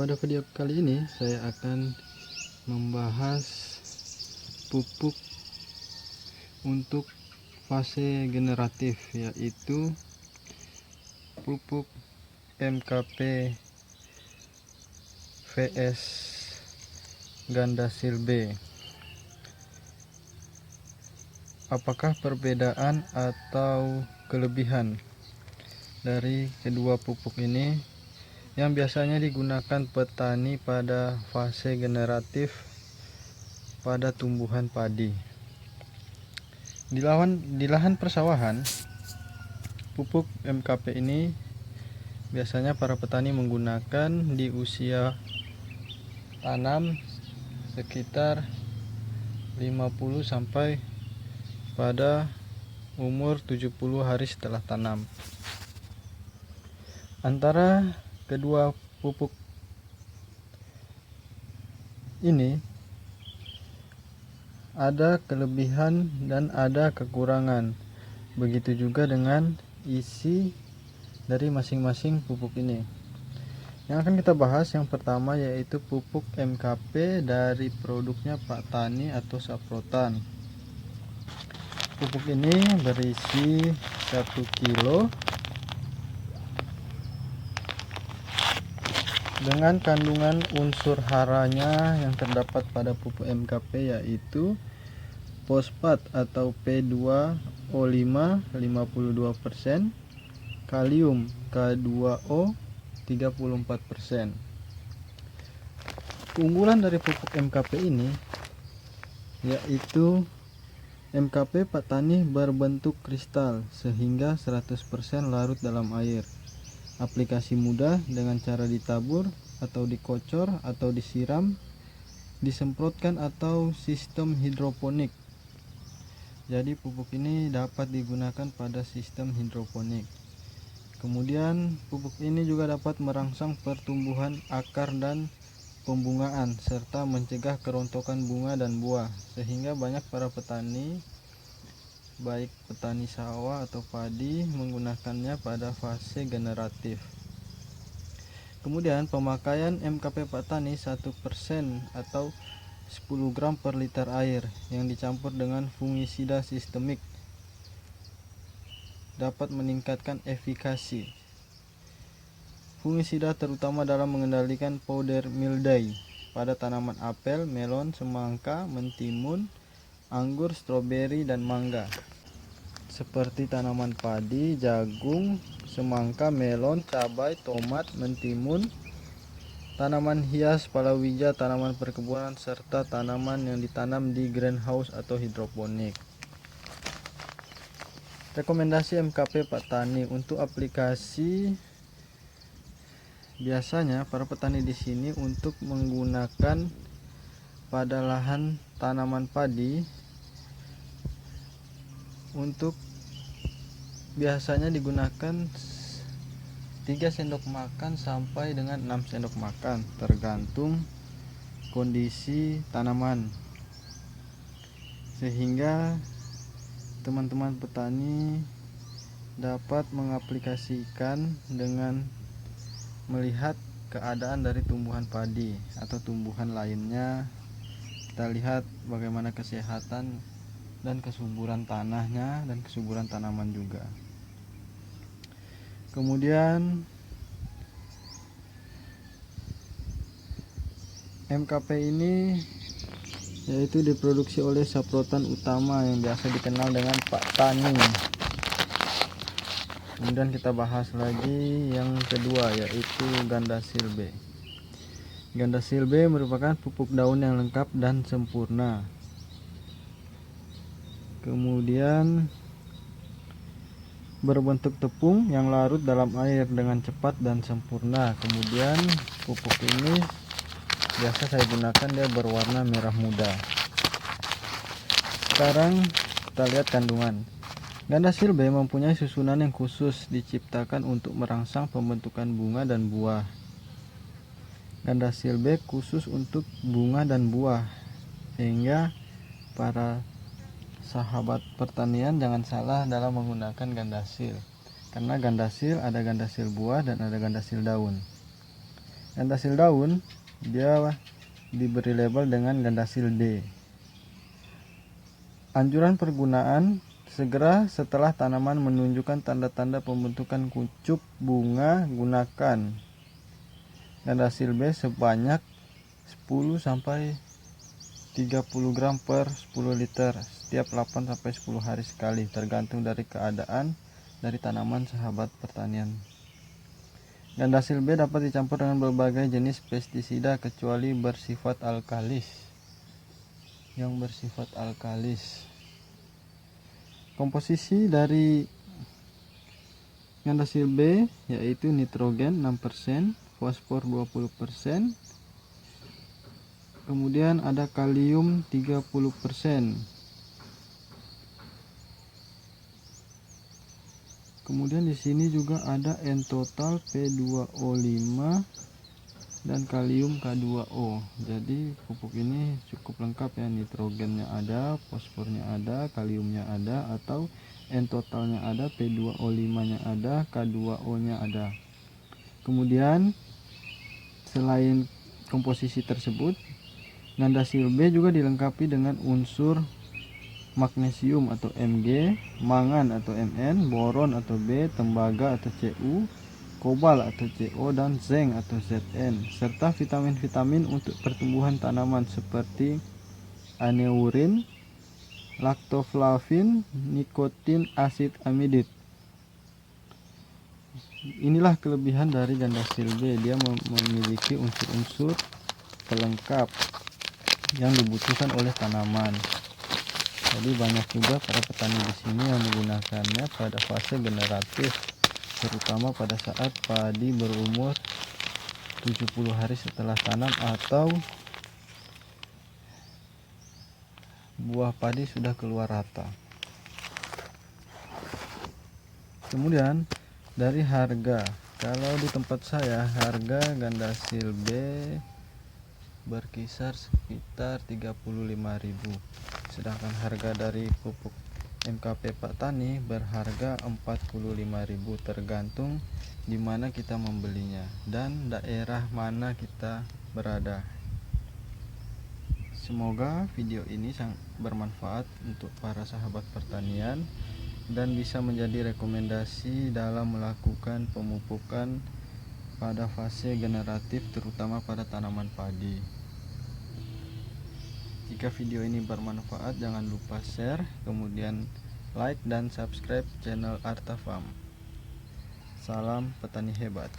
Pada video kali ini saya akan membahas pupuk untuk fase generatif, yaitu pupuk MKP VS Gandasil B. Apakah perbedaan atau kelebihan dari kedua pupuk ini yang biasanya digunakan petani pada fase generatif pada tumbuhan padi? Di lahan persawahan, pupuk MKP ini biasanya para petani menggunakan di usia tanam sekitar 50 sampai pada umur 70 hari setelah tanam. Antara kedua pupuk ini ada kelebihan dan ada kekurangan. Begitu juga dengan isi dari masing-masing pupuk ini. Yang akan kita bahas yang pertama yaitu pupuk MKP dari produknya Pak Tani atau Saprotan. Pupuk ini berisi 1 kilo dengan kandungan unsur haranya yang terdapat pada pupuk MKP yaitu fosfat atau P2O5 52%, kalium K2O 34%. Keunggulan dari pupuk MKP ini yaitu MKP Pak Tani berbentuk kristal sehingga 100% larut dalam air. Aplikasi mudah dengan cara ditabur atau dikocor atau disiram, disemprotkan atau sistem hidroponik. Jadi pupuk ini dapat digunakan pada sistem hidroponik. Kemudian pupuk ini juga dapat merangsang pertumbuhan akar dan pembungaan serta mencegah kerontokan bunga dan buah, sehingga banyak para petani baik petani sawah atau padi menggunakannya pada fase generatif. Kemudian pemakaian MKP Pak Tani 1% atau 10 gram per liter air yang dicampur dengan fungisida sistemik dapat meningkatkan efikasi. Fungisida terutama dalam mengendalikan powder mildew pada tanaman apel, melon, semangka, mentimun, anggur, stroberi, dan mangga. Seperti tanaman padi, jagung, semangka, melon, cabai, tomat, mentimun, tanaman hias, palawija, tanaman perkebunan, serta tanaman yang ditanam di greenhouse atau hidroponik. Rekomendasi MKP Pak Tani untuk aplikasi, biasanya para petani di sini untuk menggunakan pada lahan tanaman padi untuk biasanya digunakan 3 sendok makan sampai dengan 6 sendok makan tergantung kondisi tanaman, sehingga teman-teman petani dapat mengaplikasikan dengan melihat keadaan dari tumbuhan padi atau tumbuhan lainnya. Kita lihat bagaimana kesehatan dan kesuburan tanahnya dan kesuburan tanaman juga. Kemudian MKP ini yaitu diproduksi oleh Saprotan Utama yang biasa dikenal dengan Pak Tani. Kemudian kita bahas lagi yang kedua yaitu Gandasil B. Gandasil B merupakan pupuk daun yang lengkap dan sempurna. Kemudian berbentuk tepung yang larut dalam air dengan cepat dan sempurna. Kemudian pupuk ini biasa saya gunakan, dia berwarna merah muda. Sekarang kita lihat kandungan. Gandasil B mempunyai susunan yang khusus diciptakan untuk merangsang pembentukan bunga dan buah. Gandasil B khusus untuk bunga dan buah, sehingga para sahabat pertanian jangan salah dalam menggunakan gandasil, karena gandasil ada gandasil buah dan ada gandasil daun. Gandasil daun dia diberi label dengan gandasil D. Anjuran pergunaan: segera setelah tanaman menunjukkan tanda-tanda pembentukan kuncup bunga, gunakan gandasil B sebanyak 10 sampai 30 gram per 10 liter setiap 8 sampai 10 hari sekali, tergantung dari keadaan dari tanaman sahabat pertanian. Gandasil B dapat dicampur dengan berbagai jenis pestisida kecuali bersifat alkalis. Komposisi dari gandasil B yaitu nitrogen 6%, fosfor 20%, kemudian ada kalium 30%. Kemudian di sini juga ada N-total P2O5 dan kalium K2O. Jadi pupuk ini cukup lengkap ya, nitrogennya ada, fosfornya ada, kaliumnya ada, atau N-totalnya ada, P2O5-nya ada, K2O-nya ada. Kemudian selain komposisi tersebut, gandasil B juga dilengkapi dengan unsur magnesium atau Mg, mangan atau Mn, boron atau B, tembaga atau Cu, kobal atau Co, dan zinc atau Zn, serta vitamin-vitamin untuk pertumbuhan tanaman seperti aneurin, laktoflavin, nikotin, asid amidit. Inilah kelebihan dari gandasil B, dia memiliki unsur-unsur pelengkap yang dibutuhkan oleh tanaman. Jadi banyak juga para petani di sini yang menggunakannya pada fase generatif, terutama pada saat padi berumur 70 hari setelah tanam atau buah padi sudah keluar rata. Kemudian dari harga, kalau di tempat saya harga gandasil B berkisar sekitar 35.000, sedangkan harga dari pupuk MKP Pak Tani berharga 45.000, tergantung di mana kita membelinya dan daerah mana kita berada. Semoga video ini sangat bermanfaat untuk para sahabat pertanian dan bisa menjadi rekomendasi dalam melakukan pemupukan pada fase generatif, terutama pada tanaman padi. Jika video ini bermanfaat, jangan lupa share, kemudian like dan subscribe channel Arta Farm. Salam petani hebat.